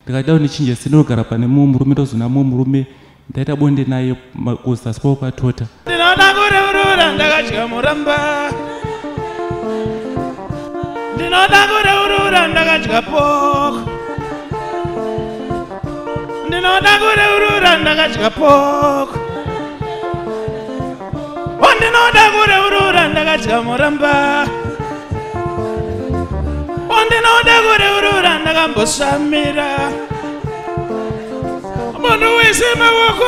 Ndikada unichinje sinogara pane murume ndozuna murume ndaita bonde naye makosa sipo kwatota. Ndinoda kureurura ndakadya muramba. Ndinoda kureurura ndakadya poko. Ndinoda kureurura ndakadya poko. Ndinoda kureurura ndakadya muramba. Ndinoda kureurura ndakambosamira. Munhu wese maoko.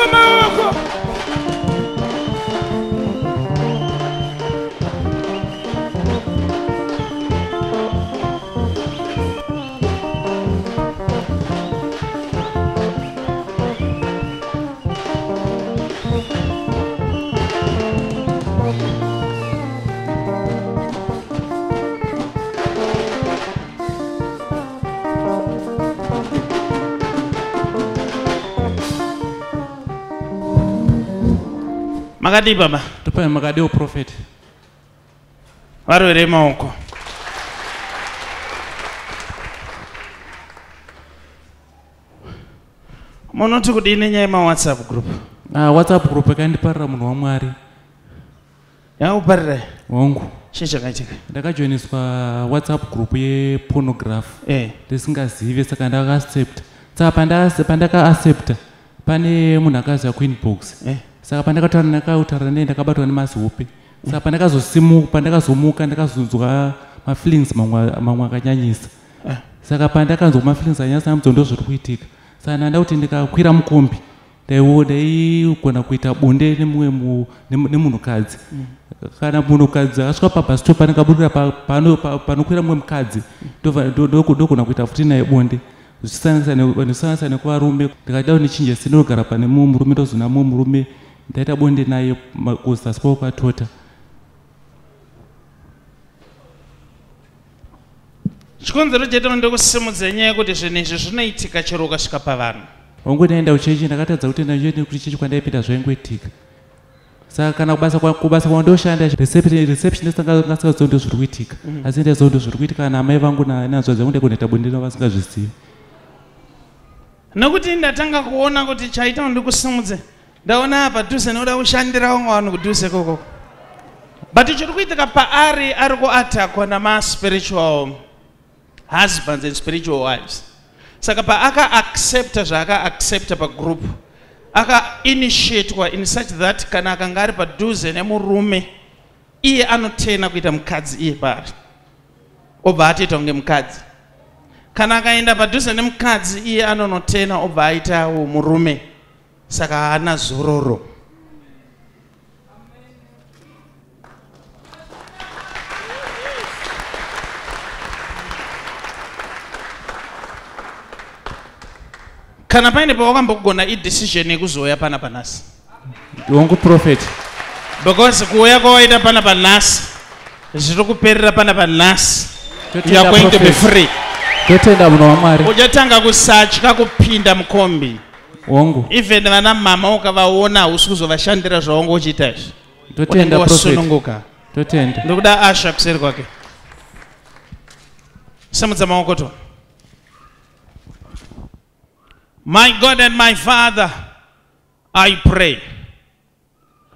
Makadi baba. Tupa makadi o Prophet. Warwere maoko. Munoti kudini nyaya ma WhatsApp group? WhatsApp group kandiparira munhu waMwari. Yakuparira? Wangu. Chakaitika. Ndakajoiniswa WhatsApp group ye pornography. Ndisingazive saka ndaka-accept. Saka pandaka accept pane munhu akazi Queen Box. Saka pandakataura naye ndakabatwa nemazihope. Saka pandakazomuka ndakazonzwa mafeelings mamwe akanyanyisa. Saka pandakanzwa mafeelings akanyanyisa namudzo ndozviri kuitika. Saka ndanda kuti ndikakwira mukombi ndaigona kuita bonde nemunhukadzi. Kana munhukadzi akasvika pabus stop ndikaburira panokwira mumwe mukadzi ndogona kuita futi naye bonde. Zvichisanganisira nekuvarume ndikada unichinje sinogara pane murume ndozuna murume ndaita bonde naye makosa sipo kwatota. Chikonzero chedu ndekusimudza nyaya yekuti zvinhu izvi zvinoitika chero ukasvika pavanhu. Wangu ndaenda kuchechi ndakatadza kuti ndaende kuti chechi kwandaipinda zvaingoitika. Saka kana kubasa kwandoshanda receptionist ngasingazive ndo zviri kuitika. Asi ndaziva ndo zviri kuitika kana amai vangu nanzvadzi vangu ndaikunoita bonde navo vasingazvizivi. Nokuti ndatanga kuona kuti chaita ndikusimudze ndaona padhuze noda kushandira vamwe vanhu kudhuze koko. But chiri kuitika paari ari kuatakwa nama-spiritual husbands and spiritual wives. Saka paaka-accepta zvaaka-accepta pagroup aka-initiatwa in such that kana akanga ari padhuze nemurume iye anotena kuita mukadzi iye paari obva atoita kunge mukadzi. Kana akaenda padhuze nemukadzi iye anonotena obva aitawo murume. Saka haana zororo. Kana paine pawakambogona idecision yekuzoya pana panasi. Wangu Prophet. Because kuuya kwawaita pana panasi zviri kuperera pana panasi. You are going to be free. Totenda munhu waMwari. Uchatanga kusatya kupinda mukombi. Wangu. Even vana mama ukavaona hausi kuzovashandira zvawangu uchiita izvi. Totenda Prophet. Totenda. Ndokuda Asha kuseri kwake. Samudza maoko to. My God and my Father, I pray.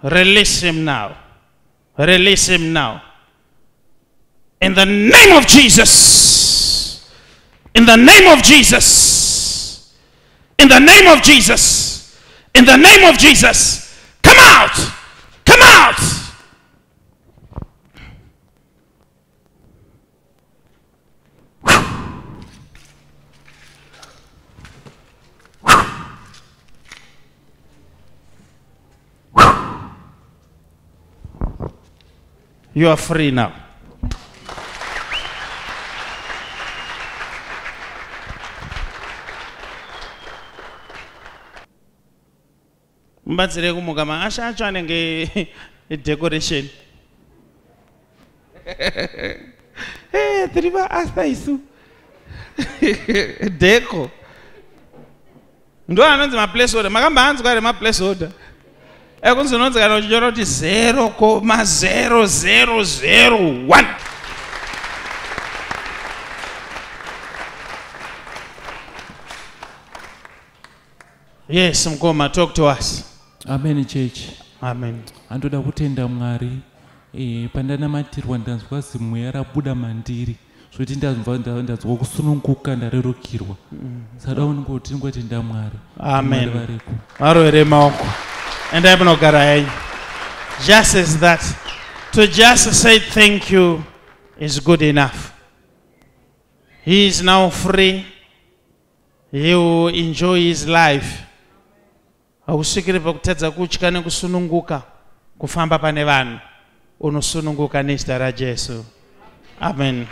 Release him now. Release him now. In the name of Jesus. In the name of Jesus. In the name of Jesus. In the name of Jesus. Come out. Come out. You are free now. Mbatsire kumuka Asha acho anenge decoration. Tiri vaasta isu. Deco. Ndo anonzi ma-place order. Makamba hanzwa ari ma-place order. Ekunzononzi kana uchinyora kuti 0,0001. Yes, Mkoma, talk to us. Amen, church. Amen. Andoda kutenda Mwari. Pandanamatirwa ndanzwa zimweya rabuda mandiri. Zvoti ndazwa kusununguka ndarerukirwa. Sada unongoti ngotenda Mwari. Amen. Marore maoko. And I have just as that, to just say thank you is good enough. He is now free. He will enjoy his life. Hausikiri pakutadza kutya nekusununguka kufamba pane vanhu unosununguka nezita raJesu. Amen.